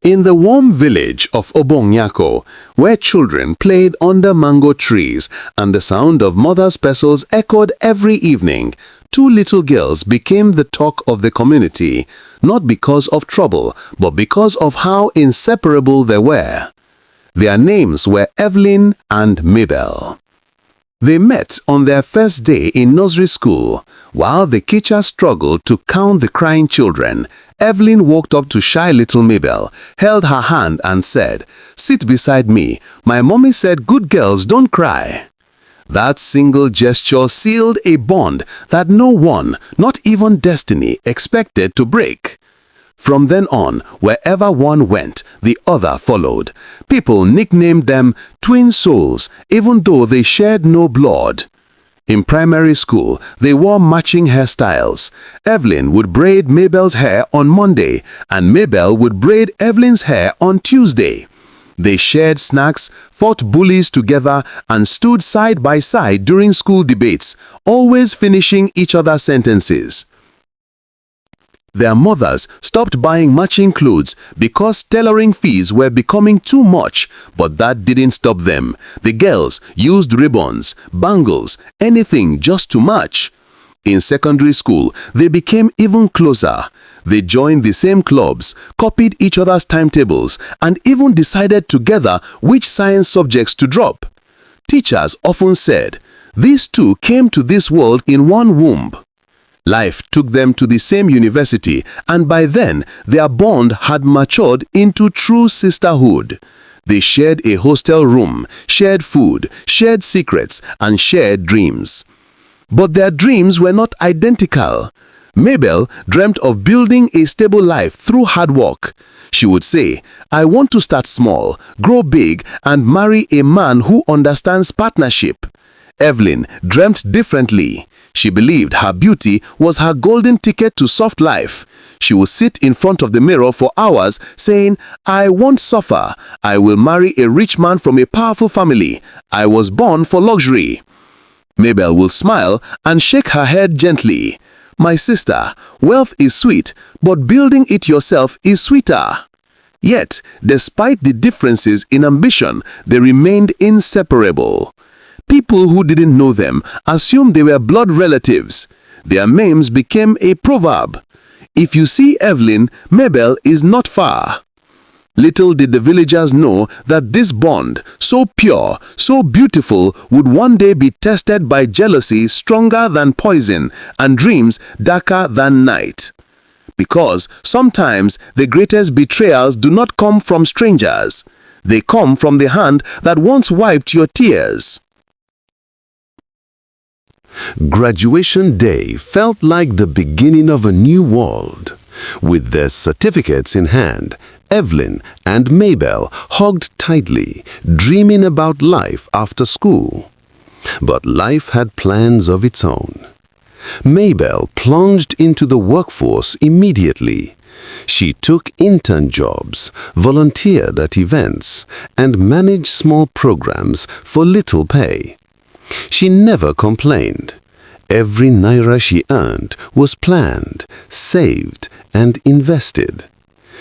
In the warm village of Obonyako, where children played under mango trees and the sound of mother's pestles echoed every evening, two little girls became the talk of the community, not because of trouble, but because of how inseparable they were. Their names were Evelyn and Mabel. They met on their first day in nursery school. While the teacher struggled to count the crying children, Evelyn walked up to shy little Mabel, held her hand and said, "Sit beside me. My mommy said good girls don't cry." That single gesture sealed a bond that no one, not even destiny, expected to break. From then on, wherever one went, the other followed. People nicknamed them twin souls, even though they shared no blood. In primary school, they wore matching hairstyles. Evelyn would braid Mabel's hair on Monday, and Mabel would braid Evelyn's hair on Tuesday. They shared snacks, fought bullies together, and stood side by side during school debates, always finishing each other's sentences. Their mothers stopped buying matching clothes because tailoring fees were becoming too much, but that didn't stop them. The girls used ribbons, bangles, anything just to match. In secondary school, they became even closer. They joined the same clubs, copied each other's timetables, and even decided together which science subjects to drop. Teachers often said, "These two came to this world in one womb." Life took them to the same university, and by then, their bond had matured into true sisterhood. They shared a hostel room, shared food, shared secrets, and shared dreams. But their dreams were not identical. Mabel dreamt of building a stable life through hard work. She would say, "I want to start small, grow big, and marry a man who understands partnership." Evelyn dreamt differently. She believed her beauty was her golden ticket to soft life. She would sit in front of the mirror for hours saying, "I won't suffer. I will marry a rich man from a powerful family. I was born for luxury." Mabel will smile and shake her head gently. "My sister, wealth is sweet, but building it yourself is sweeter." Yet, despite the differences in ambition, they remained inseparable. People who didn't know them assumed they were blood relatives. Their names became a proverb. If you see Evelyn, Mabel is not far. Little did the villagers know that this bond, so pure, so beautiful, would one day be tested by jealousy stronger than poison and dreams darker than night. Because sometimes the greatest betrayals do not come from strangers. They come from the hand that once wiped your tears. Graduation day felt like the beginning of a new world. With their certificates in hand, Evelyn and Mabel hugged tightly, dreaming about life after school. But life had plans of its own. Mabel plunged into the workforce immediately. She took intern jobs, volunteered at events, and managed small programs for little pay. She never complained. Every naira she earned was planned, saved, and invested.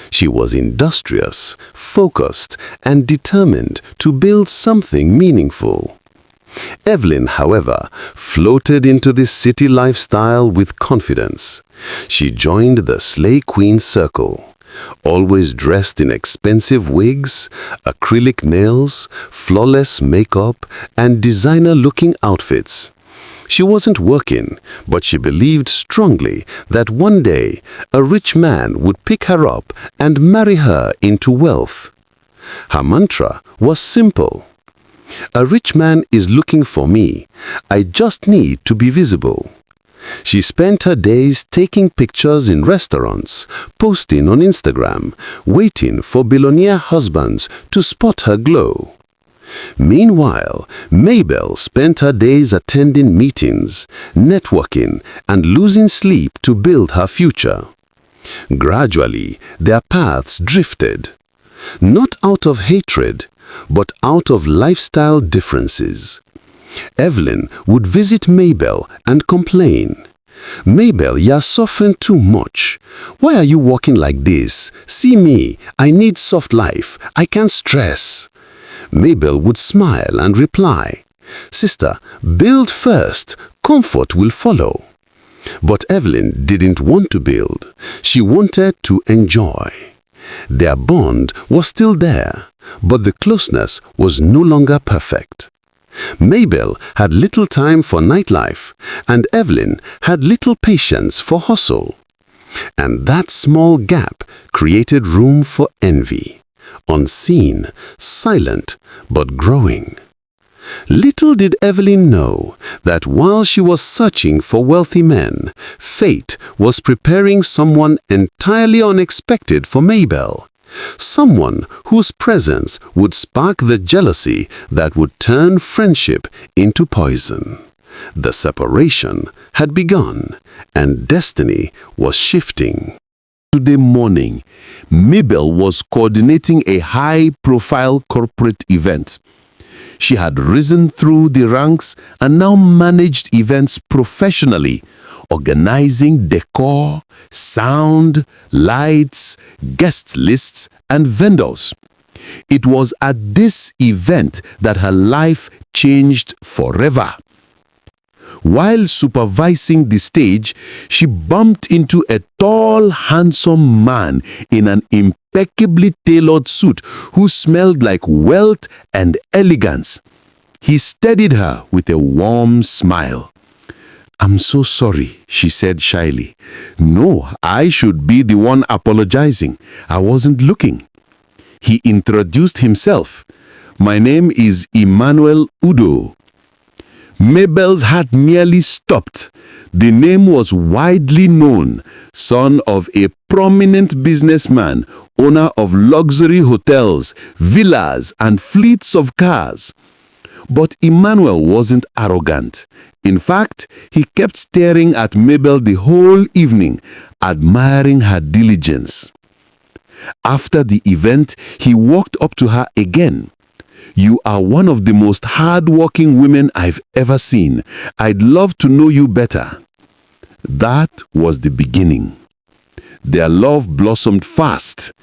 She was industrious, focused, and determined to build something meaningful. Evelyn, however, floated into this city lifestyle with confidence. She joined the Slay Queen circle, always dressed in expensive wigs, acrylic nails, flawless makeup, and designer-looking outfits. She wasn't working, but she believed strongly that one day a rich man would pick her up and marry her into wealth. Her mantra was simple. "A rich man is looking for me. I just need to be visible." She spent her days taking pictures in restaurants, posting on Instagram, waiting for billionaire husbands to spot her glow. Meanwhile, Mabel spent her days attending meetings, networking, and losing sleep to build her future. Gradually, their paths drifted. Not out of hatred, but out of lifestyle differences. Evelyn would visit Mabel and complain. Mabel, you're suffering too much. Why are you walking like this? See me, I need soft life. I can't stress. Mabel would smile and reply, Sister, build first. Comfort will follow. But Evelyn didn't want to build. She wanted to enjoy. Their bond was still there, but the closeness was no longer perfect. Mabel had little time for nightlife, and Evelyn had little patience for hustle. And that small gap created room for envy. Unseen, silent, but growing. Little did Evelyn know that while she was searching for wealthy men, fate was preparing someone entirely unexpected for Mabel. Someone whose presence would spark the jealousy that would turn friendship into poison. The separation had begun, and destiny was shifting. Today morning, Mabel was coordinating a high-profile corporate event. She had risen through the ranks and now managed events professionally, organizing decor, sound, lights, guest lists, and vendors. It was at this event that her life changed forever. While supervising the stage, she bumped into a tall, handsome man in an impeccably tailored suit who smelled like wealth and elegance. He steadied her with a warm smile. "I'm so sorry," she said shyly. "No, I should be the one apologizing. I wasn't looking." He introduced himself. "My name is Emmanuel Udo." Mabel's heart nearly stopped. The name was widely known, son of a prominent businessman, owner of luxury hotels, villas, and fleets of cars. But Emmanuel wasn't arrogant. In fact, he kept staring at Mabel the whole evening, admiring her diligence. After the event, he walked up to her again. "You are one of the most hard-working women I've ever seen. I'd love to know you better." That was the beginning. Their love blossomed fast.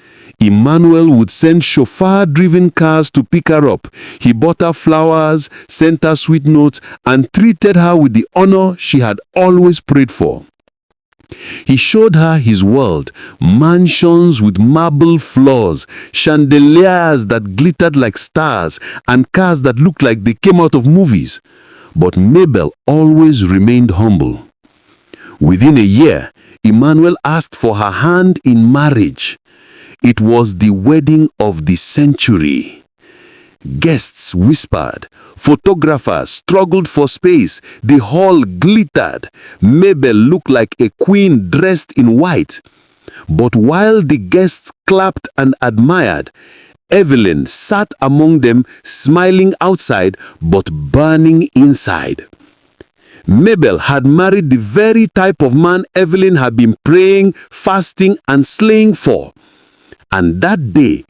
Emmanuel would send chauffeur-driven cars to pick her up. He bought her flowers, sent her sweet notes, and treated her with the honor she had always prayed for. He showed her his world, mansions with marble floors, chandeliers that glittered like stars, and cars that looked like they came out of movies. But Mabel always remained humble. Within a year, Emmanuel asked for her hand in marriage. It was the wedding of the century. Guests whispered. Photographers struggled for space. The hall glittered. Mabel looked like a queen dressed in white. But while the guests clapped and admired, Evelyn sat among them, smiling outside but burning inside. Mabel had married the very type of man Evelyn had been praying, fasting, and slaying for. And that day,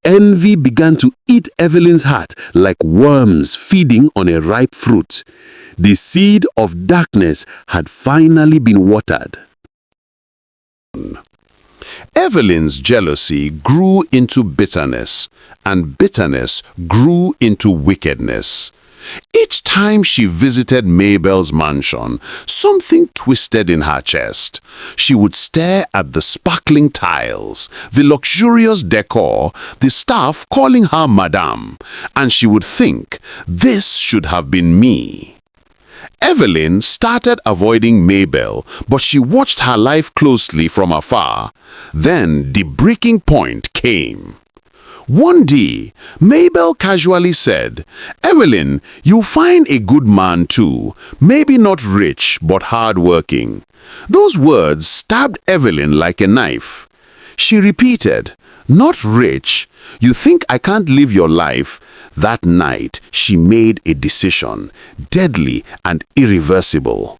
envy began to eat Evelyn's heart like worms feeding on a ripe fruit. The seed of darkness had finally been watered. Evelyn's jealousy grew into bitterness, and bitterness grew into wickedness. Each time she visited Mabel's mansion, something twisted in her chest. She would stare at the sparkling tiles, the luxurious decor, the staff calling her Madame, and she would think, this should have been me. Evelyn started avoiding Mabel, but she watched her life closely from afar. Then the breaking point came. One day, Mabel casually said, "Evelyn, you'll find a good man too, maybe not rich, but hard-working." Those words stabbed Evelyn like a knife. She repeated, "Not rich? You think I can't live your life?" That night, she made a decision, deadly and irreversible.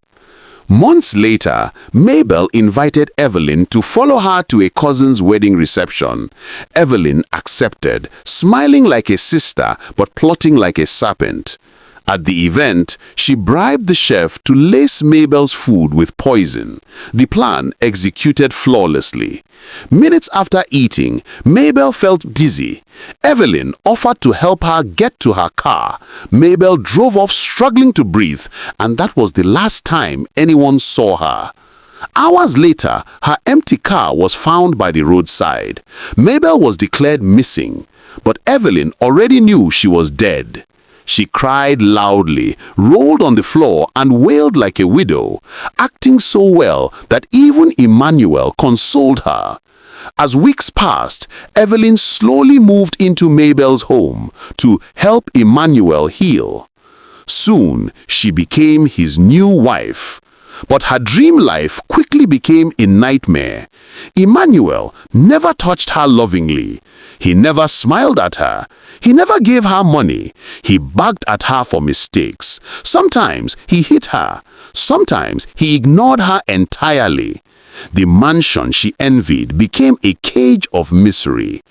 Months later, Mabel invited Evelyn to follow her to a cousin's wedding reception. Evelyn accepted, smiling like a sister but plotting like a serpent. At the event, she bribed the chef to lace Mabel's food with poison. The plan executed flawlessly. Minutes after eating, Mabel felt dizzy. Evelyn offered to help her get to her car. Mabel drove off struggling to breathe, and that was the last time anyone saw her. Hours later, her empty car was found by the roadside. Mabel was declared missing, but Evelyn already knew she was dead. She cried loudly, rolled on the floor, and wailed like a widow, acting so well that even Emmanuel consoled her. As weeks passed, Evelyn slowly moved into Mabel's home to help Emmanuel heal. Soon, she became his new wife. But her dream life quickly became a nightmare. Emmanuel never touched her lovingly. He never smiled at her. He never gave her money. He barked at her for mistakes. Sometimes he hit her. Sometimes he ignored her entirely. The mansion she envied became a cage of misery.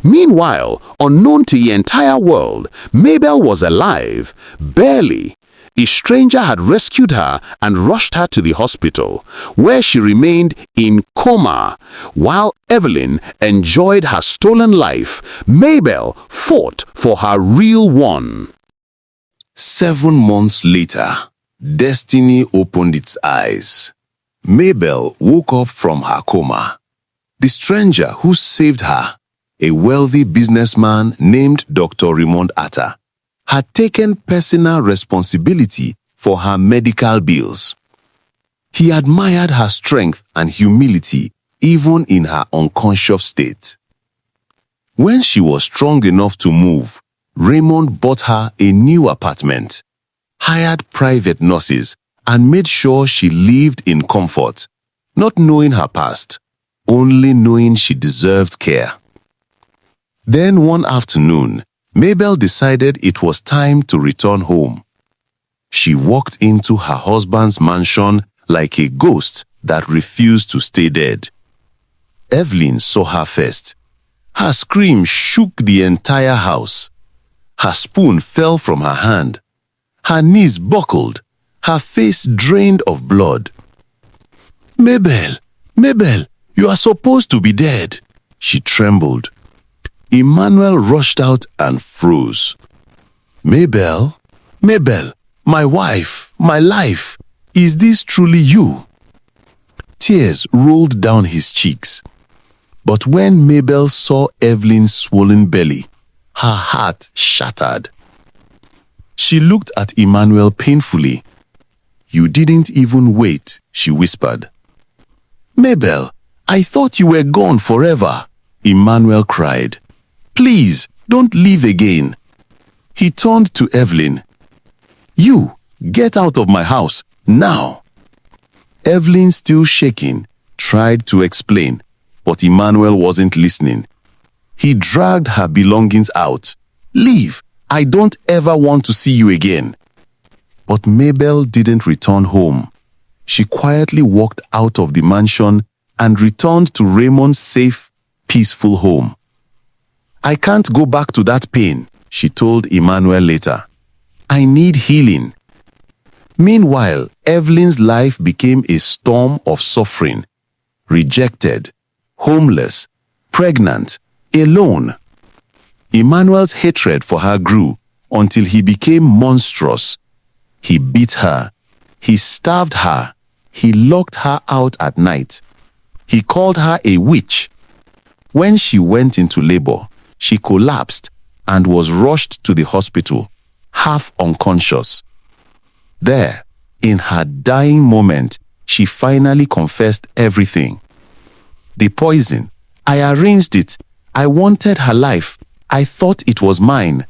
Meanwhile, unknown to the entire world, Mabel was alive, barely. A stranger had rescued her and rushed her to the hospital, where she remained in coma. While Evelyn enjoyed her stolen life, Mabel fought for her real one. 7 months later, destiny opened its eyes. Mabel woke up from her coma. The stranger who saved her, a wealthy businessman named Dr. Raymond Atta, had taken personal responsibility for her medical bills. He admired her strength and humility even in her unconscious state. When she was strong enough to move, Raymond bought her a new apartment, hired private nurses, and made sure she lived in comfort, not knowing her past, only knowing she deserved care. Then one afternoon, Mabel decided it was time to return home. She walked into her husband's mansion like a ghost that refused to stay dead. Evelyn saw her first. Her scream shook the entire house. Her spoon fell from her hand. Her knees buckled. Her face drained of blood. "Mabel, Mabel, you are supposed to be dead," she trembled. Emmanuel rushed out and froze. "Mabel, Mabel, my wife, my life, is this truly you?" Tears rolled down his cheeks. But when Mabel saw Evelyn's swollen belly, her heart shattered. She looked at Emmanuel painfully. "You didn't even wait," she whispered. "Mabel, I thought you were gone forever," Emmanuel cried. "Please, don't leave again." He turned to Evelyn. "You, get out of my house, now." Evelyn, still shaking, tried to explain, but Emmanuel wasn't listening. He dragged her belongings out. "Leave, I don't ever want to see you again." But Mabel didn't return home. She quietly walked out of the mansion and returned to Raymond's safe, peaceful home. "I can't go back to that pain," she told Emmanuel later. "I need healing." Meanwhile, Evelyn's life became a storm of suffering. Rejected, homeless, pregnant, alone. Emmanuel's hatred for her grew until he became monstrous. He beat her. He starved her. He locked her out at night. He called her a witch. When she went into labor, she collapsed and was rushed to the hospital, half unconscious. There, in her dying moment, she finally confessed everything. "The poison, I arranged it. I wanted her life. I thought it was mine."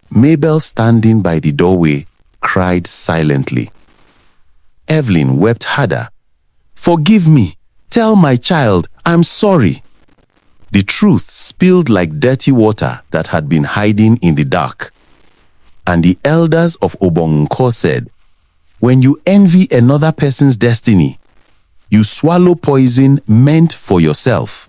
Mabel, standing by the doorway, cried silently. Evelyn wept harder. "Forgive me. Tell my child, I'm sorry." The truth spilled like dirty water that had been hiding in the dark. And the elders of Obonko said, "When you envy another person's destiny, you swallow poison meant for yourself."